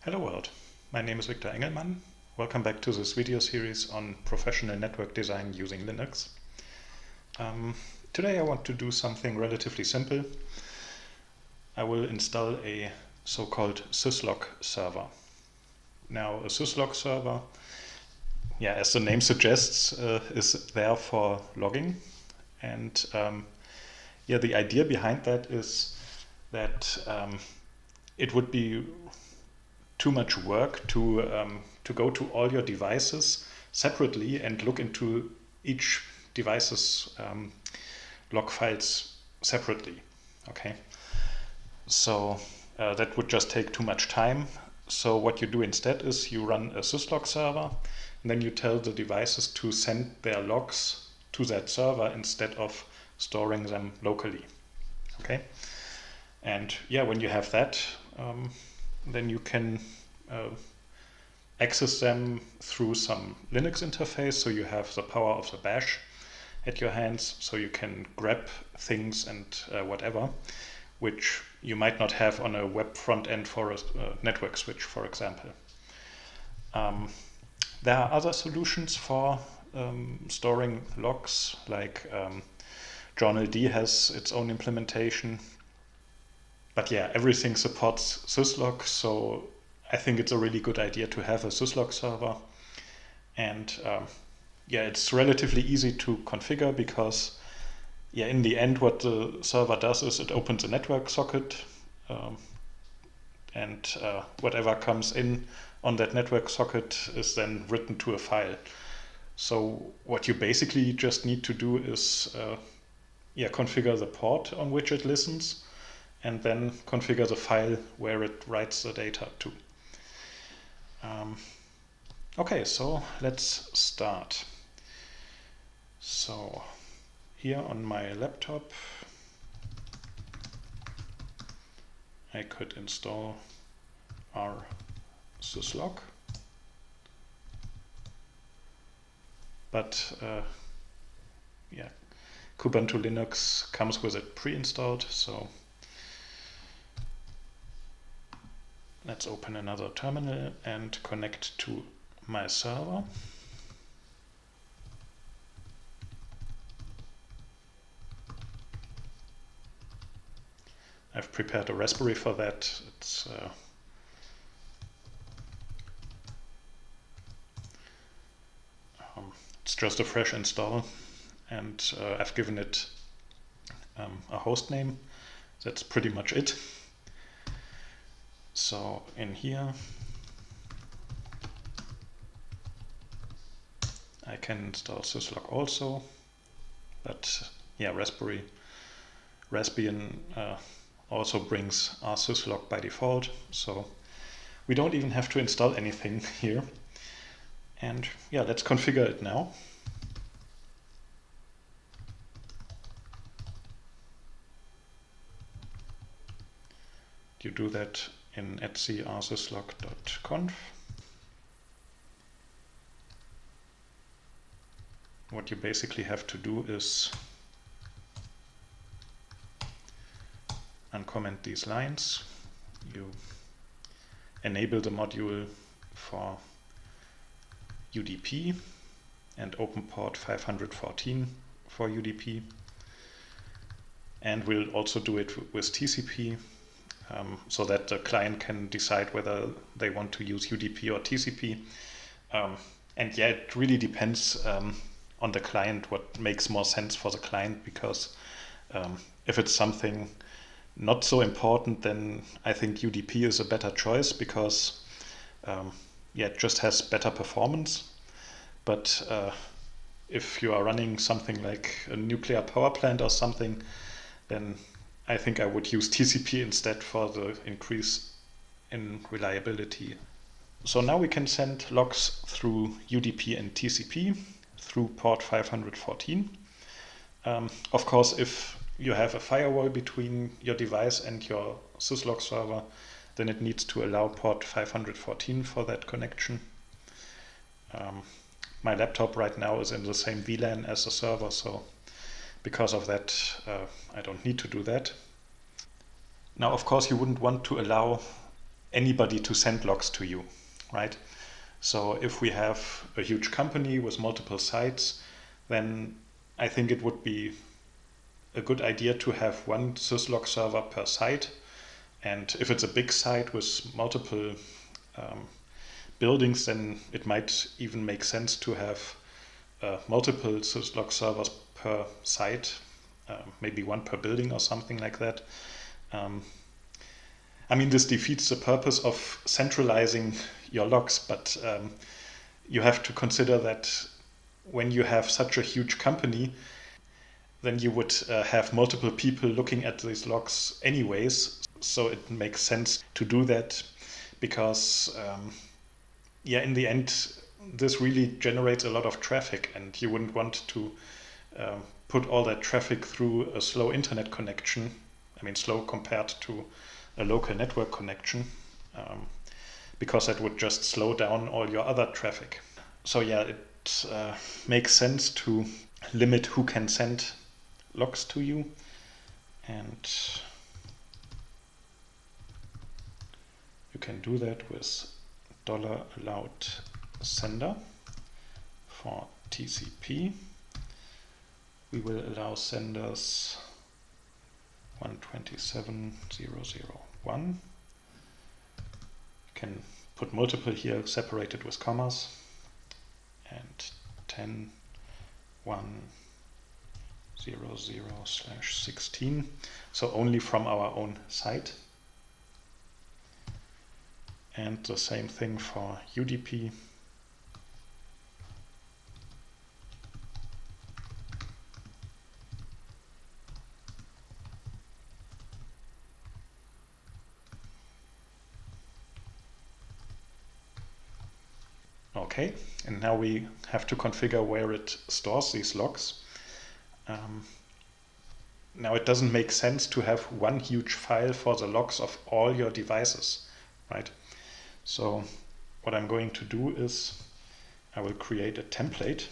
Hello world, my name is Victor Engelmann. Welcome back to this video series on professional network design using Linux. Today I want to do something relatively simple. I will install a so-called Syslog server. Now a Syslog server, as the name suggests, is there for logging. And the idea behind that is that it would be too much work to go to all your devices separately and look into each device's log files separately. Okay, so that would just take too much time. So what you do instead is you run a syslog server, and then you tell the devices to send their logs to that server instead of storing them locally. Okay, and when you have that, then you can access them through some Linux interface. So you have the power of the bash at your hands, so you can grab things and whatever, which you might not have on a web front end for a network switch, for example. There are other solutions for storing logs, like journald has its own implementation. But everything supports Syslog, so I think it's a really good idea to have a Syslog server. And it's relatively easy to configure because in the end what the server does is it opens a network socket, and whatever comes in on that network socket is then written to a file. So what you basically just need to do is configure the port on which it listens, and then configure the file where it writes the data to. Okay, so let's start. So here on my laptop, I could install rsyslog, but Kubuntu Linux comes with it pre-installed, so let's open another terminal and connect to my server. I've prepared a Raspberry for that. It's just a fresh install, and I've given it a host name. That's pretty much it. So in here, I can install Syslog also, but Raspbian also brings rsyslog by default, so we don't even have to install anything here. And let's configure it now. You do that in etc rsyslog.conf. What you basically have to do is uncomment these lines. You enable the module for UDP and open port 514 for UDP, and we'll also do it with TCP, so that the client can decide whether they want to use UDP or TCP. And it really depends on the client what makes more sense for the client, because if it's something not so important, then I think UDP is a better choice, because it just has better performance. But if you are running something like a nuclear power plant or something, then I think I would use TCP instead for the increase in reliability. So now we can send logs through UDP and TCP through port 514. Of course, if you have a firewall between your device and your Syslog server, then it needs to allow port 514 for that connection. My laptop right now is in the same VLAN as the server, so because of that, I don't need to do that. Now, of course, you wouldn't want to allow anybody to send logs to you, right? So if we have a huge company with multiple sites, then I think it would be a good idea to have one syslog server per site. And if it's a big site with multiple buildings, then it might even make sense to have multiple syslog servers per site, maybe one per building or something like that. I mean, this defeats the purpose of centralizing your logs, but you have to consider that when you have such a huge company, then you would have multiple people looking at these logs anyways. So it makes sense to do that because, yeah, in the end, this really generates a lot of traffic, and you wouldn't want to put all that traffic through a slow internet connection. I mean, slow compared to a local network connection, because that would just slow down all your other traffic. So yeah, it makes sense to limit who can send logs to you, and you can do that with $allowed sender for TCP. We will allow senders 127.0.0.1. You can put multiple here separated with commas, and 10.1.0.0/16, so only from our own site. And the same thing for UDP. Okay, and now we have to configure where it stores these logs. Now it doesn't make sense to have one huge file for the logs of all your devices, right? So what I'm going to do is I will create a template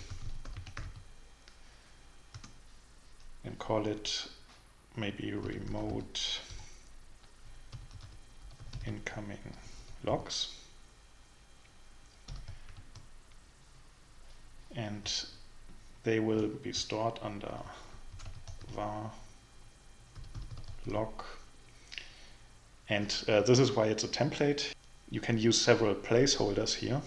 and call it maybe remote incoming logs. And they will be stored under var log. And this is why it's a template. You can use several placeholders here.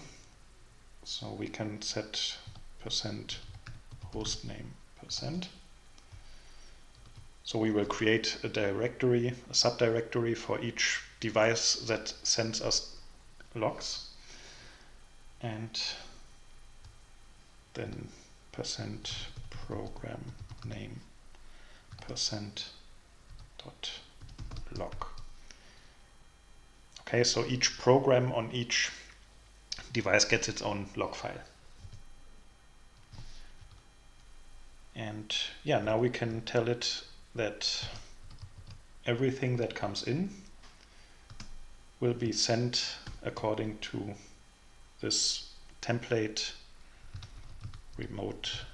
So we can set %hostname%. So we will create a directory, a subdirectory for each device that sends us logs. And then %program name %.log. Okay, so each program on each device gets its own log file. And yeah, now we can tell it that everything that comes in will be sent according to this template remote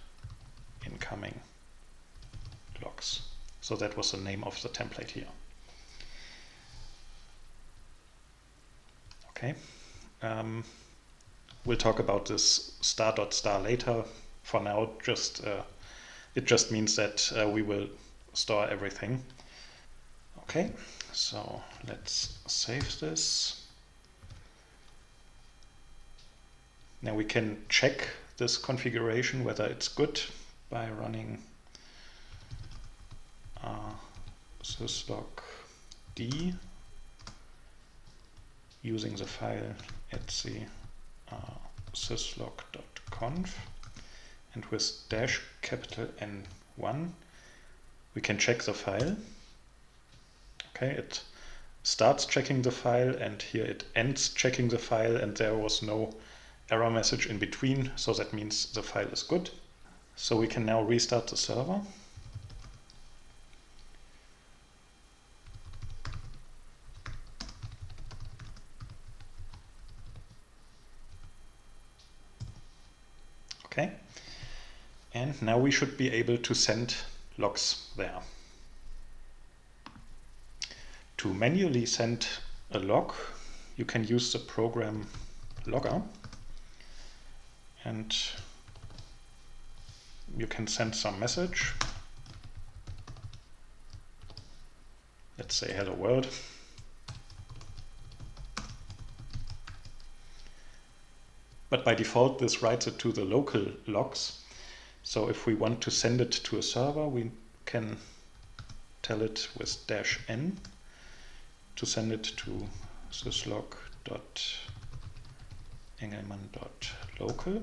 incoming logs. So that was the name of the template here. Okay. We'll talk about this star.star later. For now, it just means that we will store everything. Okay, so let's save this. Now we can check this configuration, whether it's good, by running syslog d using the file etc syslog.conf, and with -N1 we can check the file. Okay, it starts checking the file and here it ends checking the file, and there was no error message in between, so that means the file is good. So we can now restart the server. Okay, and now we should be able to send logs there. To manually send a log, you can use the program logger, and you can send some message. Let's say hello world. But by default, this writes it to the local logs. So if we want to send it to a server, we can tell it with -n to send it to syslog.engelmann.local.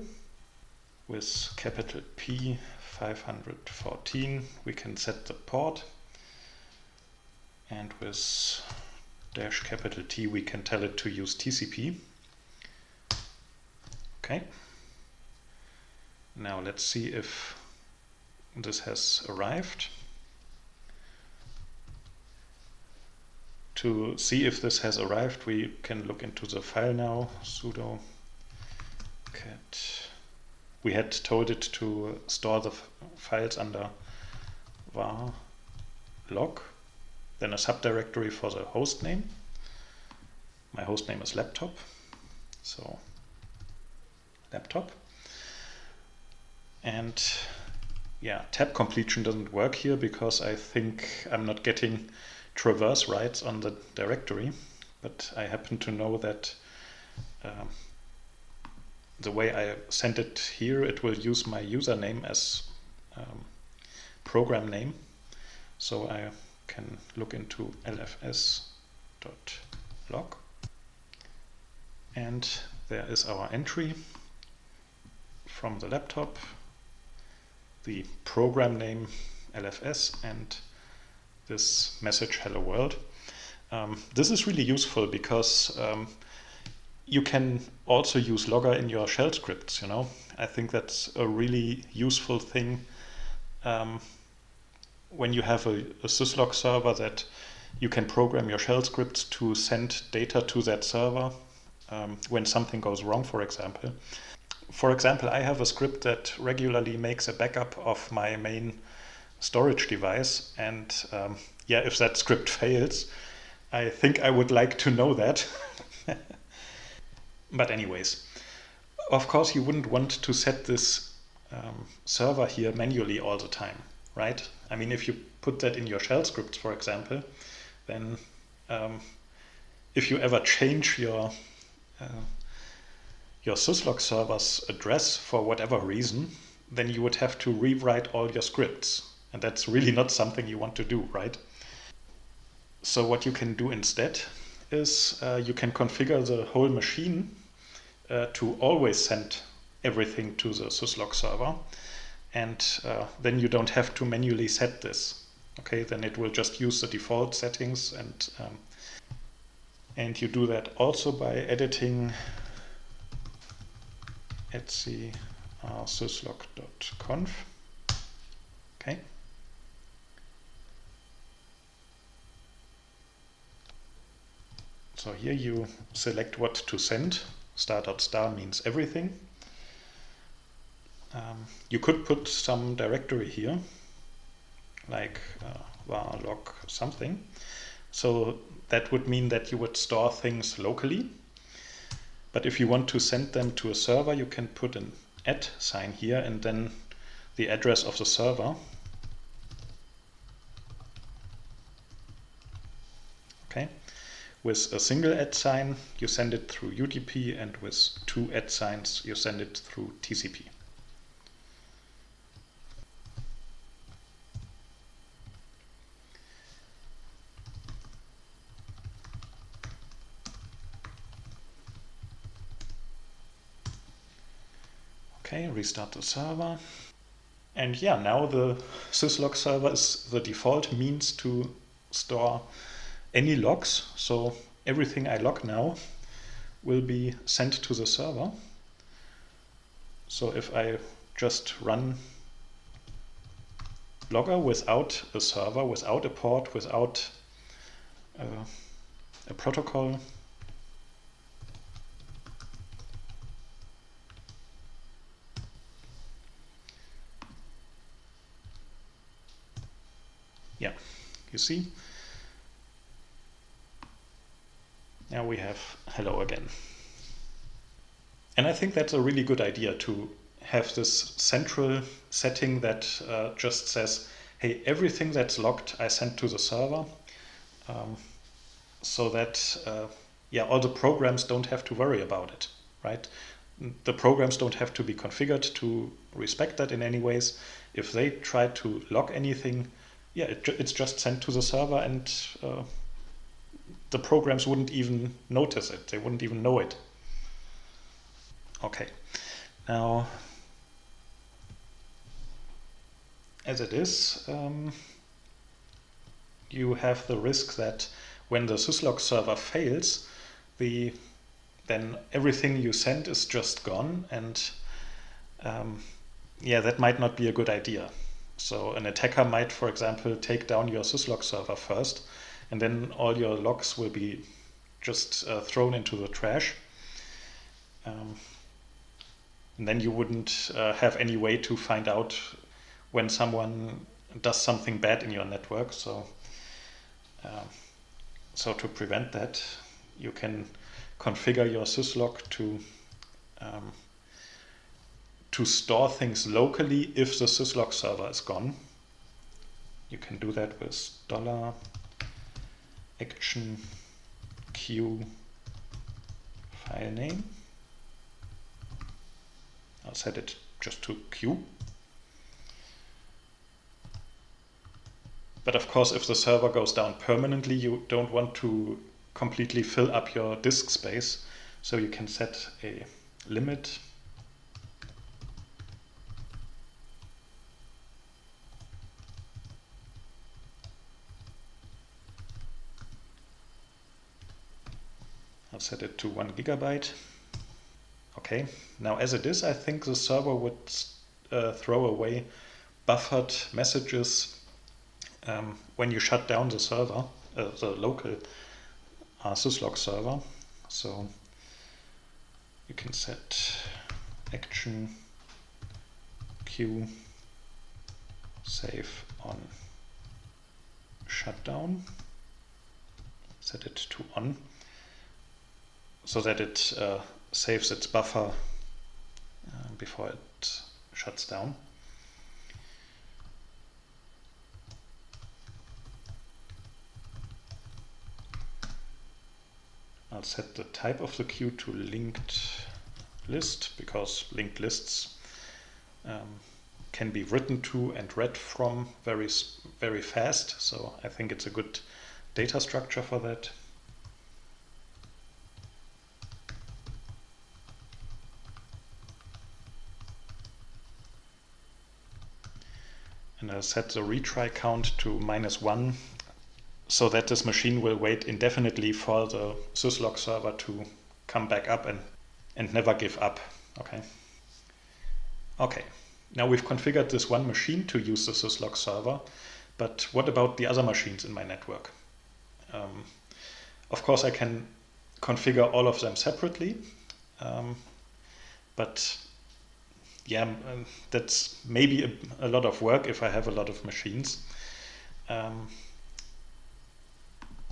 With capital P 514, we can set the port. And with capital T, we can tell it to use TCP. Okay. Now let's see if this has arrived. To see if this has arrived, we can look into the file now, sudo cat. We had told it to store the files under var log, then a subdirectory for the host name. My host name is laptop, so laptop. And yeah, tab completion doesn't work here because I think I'm not getting traverse rights on the directory, but I happen to know that the way I send it here, it will use my username as program name. So I can look into lfs.log, and there is our entry from the laptop, the program name LFS, and this message hello world. This is really useful because you can also use logger in your shell scripts, you know. I think that's a really useful thing when you have a syslog server, that you can program your shell scripts to send data to that server when something goes wrong, for example. For example, I have a script that regularly makes a backup of my main storage device, and yeah, if that script fails, I think I would like to know that. But anyways, of course you wouldn't want to set this server here manually all the time, right? I mean, if you put that in your shell scripts, for example, then if you ever change your syslog server's address for whatever reason, then you would have to rewrite all your scripts. And that's really not something you want to do, right? So what you can do instead is you can configure the whole machine to always send everything to the syslog server. And then you don't have to manually set this. Okay, then it will just use the default settings, and you do that also by editing syslog.conf. Okay. So here you select what to send. Star.star means everything. You could put some directory here, like var log something. So that would mean that you would store things locally. But if you want to send them to a server, you can put an @ sign here and then the address of the server. Okay. With a single @ sign, you send it through UDP, and with 2 @ signs, you send it through TCP. Okay, restart the server. And yeah, now the syslog server is the default means to store any logs. So everything I log now will be sent to the server. So if I just run logger without a server, without a port, without a protocol, yeah, you see, now we have hello again. And I think that's a really good idea to have this central setting that just says, hey, everything that's logged I send to the server, so that all the programs don't have to worry about it, right? The programs don't have to be configured to respect that in any ways. If they try to log anything, it's just sent to the server, and the programs wouldn't even notice it. They wouldn't even know it. Okay, now as it is, you have the risk that when the Syslog server fails, then everything you send is just gone, and that might not be a good idea. So an attacker might, for example, take down your Syslog server first, and then all your logs will be just thrown into the trash. And then you wouldn't have any way to find out when someone does something bad in your network. So to prevent that, you can configure your syslog to store things locally if the syslog server is gone. You can do that with $action q file name. I'll set it just to Q. But of course, if the server goes down permanently, you don't want to completely fill up your disk space. So you can set a limit. I'll set it to 1 GB. Okay, now as it is, I think the server would throw away buffered messages when you shut down the server, the local syslog server. So you can set action q save on shutdown, set it to on, so that it saves its buffer before it shuts down. I'll set the type of the queue to linked list, because linked lists can be written to and read from very, very fast. So I think it's a good data structure for that. And I'll set the retry count to -1, so that this machine will wait indefinitely for the syslog server to come back up and never give up. Okay, now we've configured this one machine to use the syslog server, but what about the other machines in my network? Of course, I can configure all of them separately, but that's maybe a lot of work if I have a lot of machines.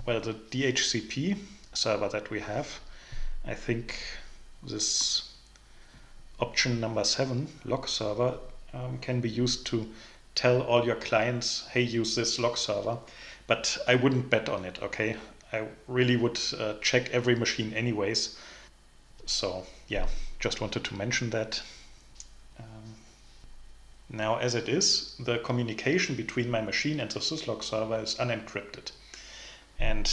Well, the DHCP server that we have, I think this option number 7, log server, can be used to tell all your clients, hey, use this log server, but I wouldn't bet on it, okay? I really would check every machine anyways. So yeah, just wanted to mention that. Now, as it is, the communication between my machine and the syslog server is unencrypted. And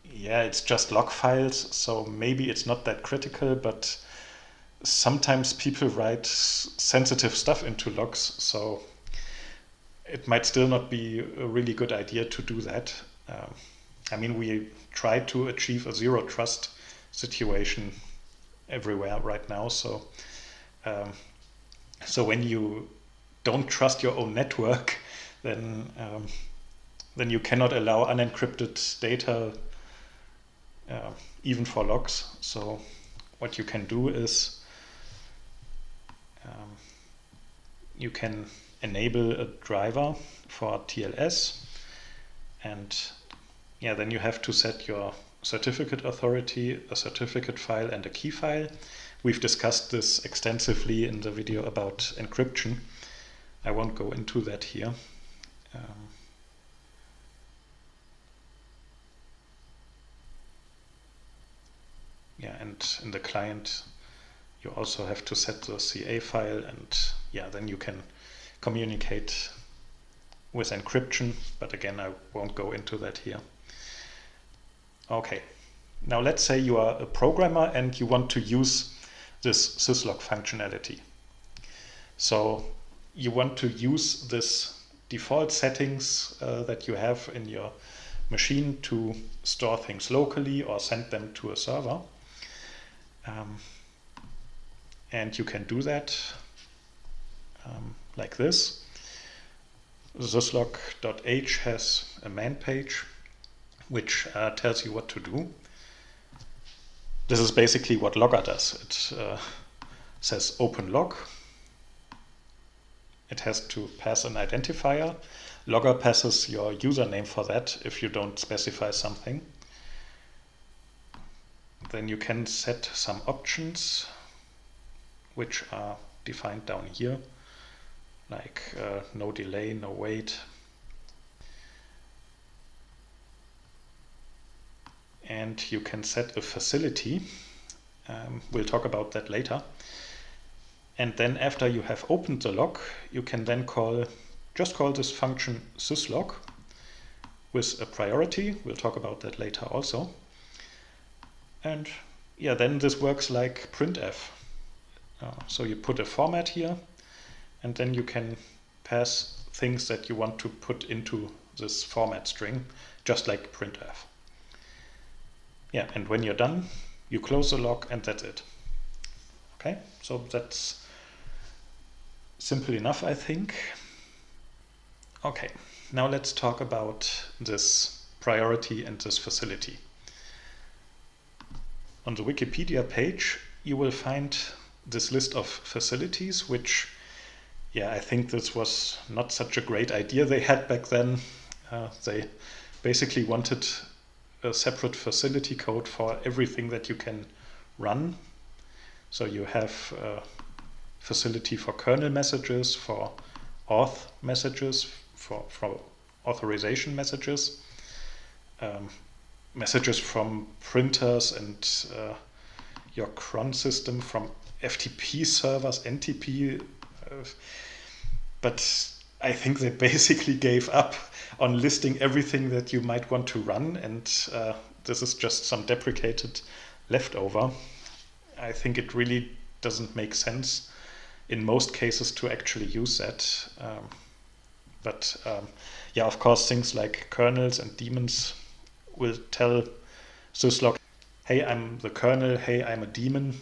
yeah, it's just log files, so maybe it's not that critical, but sometimes people write sensitive stuff into logs, so it might still not be a really good idea to do that. I mean, we try to achieve a zero trust situation everywhere right now, so when you don't trust your own network, then you cannot allow unencrypted data even for logs. So what you can do is you can enable a driver for TLS, and then you have to set your certificate authority, a certificate file, and a key file. We've discussed this extensively in the video about encryption. I won't go into that here. Yeah, and in the client you also have to set the CA file, and yeah, then you can communicate with encryption, but again, I won't go into that here. Okay, now let's say you are a programmer and you want to use this syslog functionality. So you want to use this default settings that you have in your machine to store things locally or send them to a server. And you can do that like this. Syslog.h has a man page which tells you what to do. This is basically what logger does. It says open log. It has to pass an identifier. Logger passes your username for that if you don't specify something. Then you can set some options which are defined down here, like no delay, no wait. And you can set a facility. We'll talk about that later. And then after you have opened the log, you can then just call this function syslog with a priority. We'll talk about that later also. And yeah, then this works like printf. So you put a format here, and then you can pass things that you want to put into this format string, just like printf. Yeah, and when you're done, you close the log, and that's it. Okay, so that's simple enough, I think. Okay, now let's talk about this priority and this facility. On the Wikipedia page, you will find this list of facilities, which, yeah, I think this was not such a great idea they had back then. They basically wanted a separate facility code for everything that you can run. So you have a facility for kernel messages, for auth messages, for authorization messages, messages from printers and your cron system, from FTP servers, NTP, but I think they basically gave up on listing everything that you might want to run, and this is just some deprecated leftover. I think it really doesn't make sense in most cases to actually use that. But yeah, of course, things like kernels and daemons will tell syslog, hey, I'm the kernel, hey, I'm a daemon.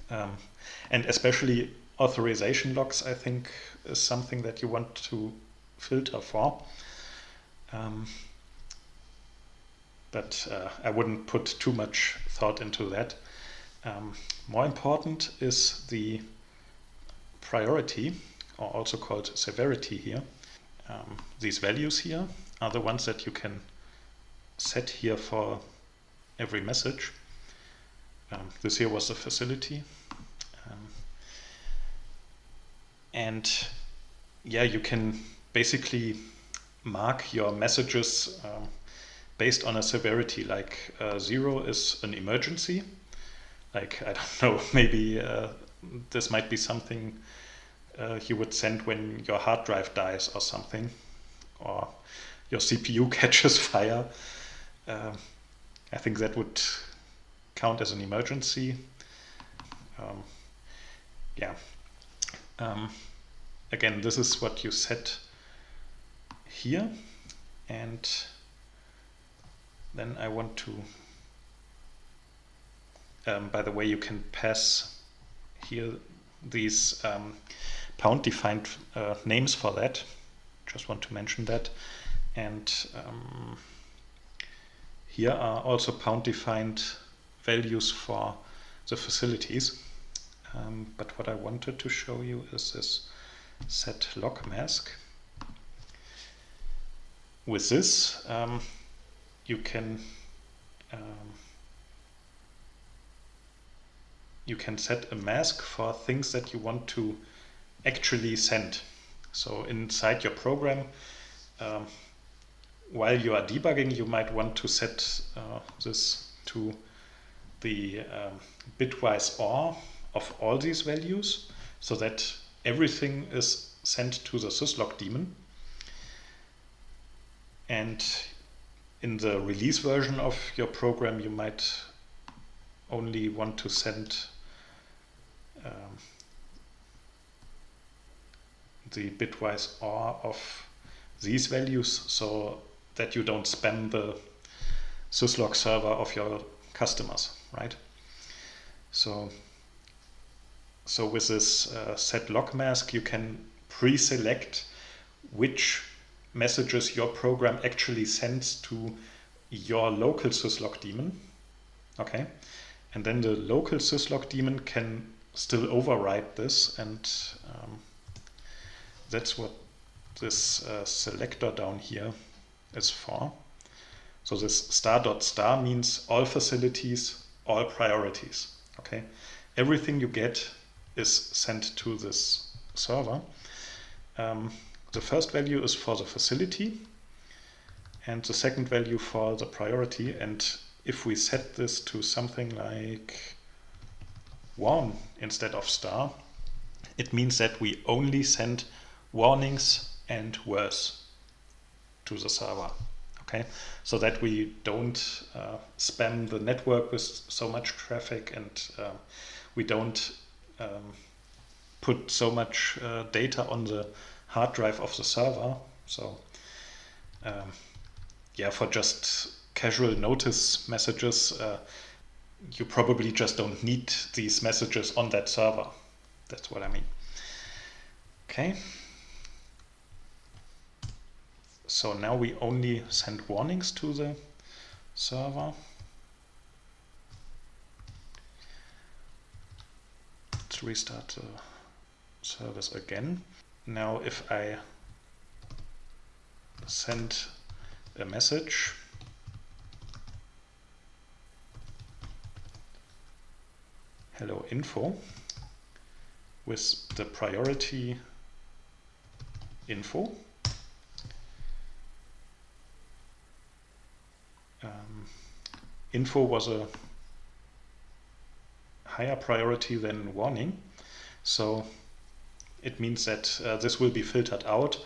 And especially authorization logs, I think, is something that you want to filter for. But I wouldn't put too much thought into that. More important is the priority, or also called severity here. These values here are the ones that you can set here for every message. This here was the facility. And yeah, you can basically mark your messages based on a severity, like 0 is an emergency. Like, I don't know, maybe this might be something you would send when your hard drive dies or something, or your CPU catches fire. I think that would count as an emergency. Yeah. Again, this is what you set here, and then I want to, by the way, you can pass here these pound defined names for that. Just want to mention that. And here are also pound defined values for the facilities. But what I wanted to show you is this set log mask. With this, you can you can set a mask for things that you want to actually send. So inside your program, while you are debugging, you might want to set this to the bitwise OR of all these values, so that everything is sent to the syslog daemon. And in the release version of your program, you might only want to send the bitwise OR of these values, so that you don't spam the syslog server of your customers, right? So with this set log mask, you can pre-select which messages your program actually sends to your local syslog daemon. Okay, and then the local syslog daemon can still override this, and that's what this selector down here is for. So this star.star means all facilities, all priorities. Okay, everything you get is sent to this server. The first value is for the facility, and the second value for the priority. And if we set this to something like warn instead of star, it means that we only send warnings and worse to the server. Okay, so that we don't spam the network with so much traffic, and we don't put so much data on the hard drive of the server. So yeah, for just casual notice messages, you probably just don't need these messages on that server. That's what I mean. Okay. So now we only send warnings to the server. Let's restart the service again. Now if I send a message, hello info, with the priority info, info was a higher priority than warning, so it means that this will be filtered out.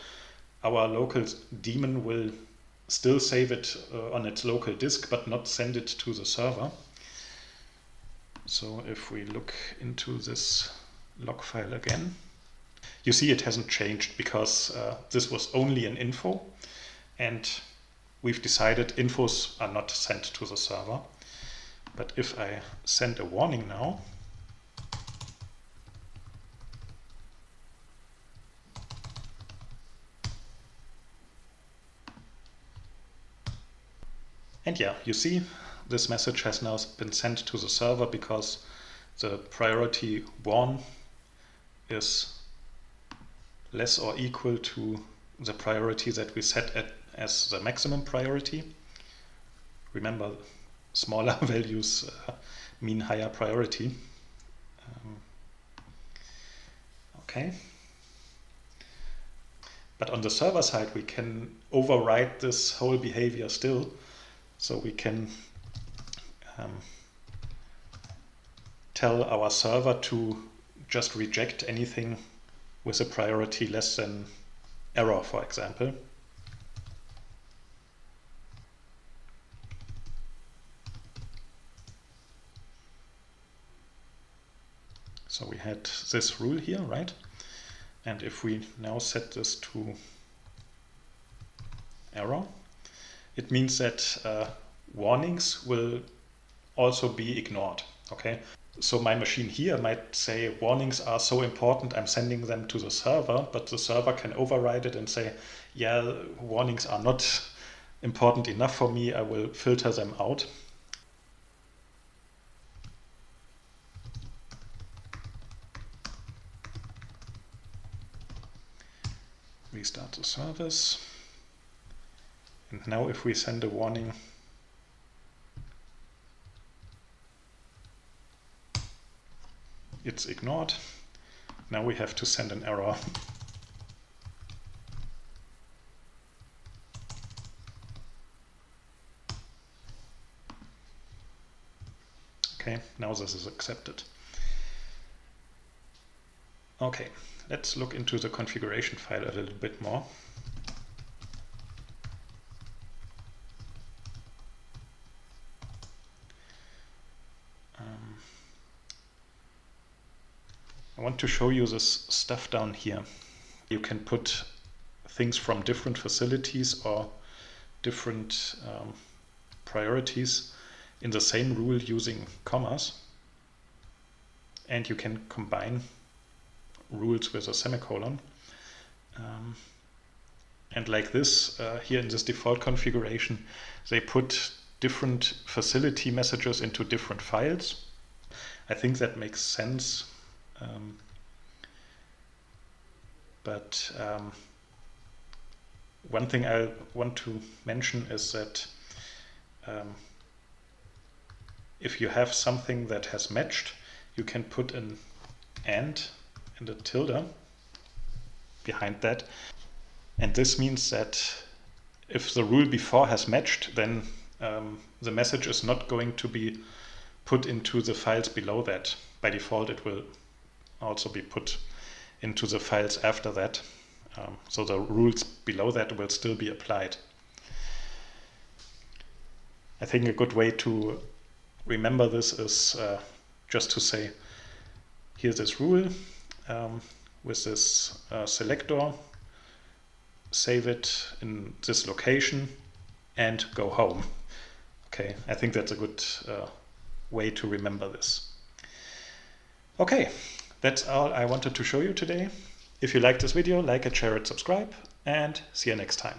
Our local daemon will still save it on its local disk, but not send it to the server. So if we look into this log file again, you see it hasn't changed, because this was only an info, and we've decided infos are not sent to the server. But if I send a warning now, and yeah, you see this message has now been sent to the server, because the priority warn is less or equal to the priority that we set as the maximum priority. Remember, smaller values mean higher priority. Okay. But on the server side, we can override this whole behavior still. So we can tell our server to just reject anything with a priority less than error, for example. So we had this rule here, right? And if we now set this to error, it means that warnings will also be ignored. Okay, so my machine here might say warnings are so important, I'm sending them to the server, but the server can override it and say, yeah, warnings are not important enough for me, I will filter them out. Restart the service. And now if we send a warning it's ignored. Now we have to send an error. Okay, now this is accepted. Okay, let's look into the configuration file a little bit more. I want to show you this stuff down here. You can put things from different facilities or different priorities in the same rule using commas, and you can combine rules with a semicolon. And like this, here in this default configuration, they put different facility messages into different files. I think that makes sense. But one thing I want to mention is that if you have something that has matched, you can put an and a tilde behind that. And this means that if the rule before has matched, then the message is not going to be put into the files below that. By default, it will also be put into the files after that. So the rules below that will still be applied. I think a good way to remember this is just to say, here's this rule with this selector, save it in this location, and go home. Okay, I think that's a good way to remember this. Okay, that's all I wanted to show you today. If you liked this video, like it, share it, subscribe, and see you next time.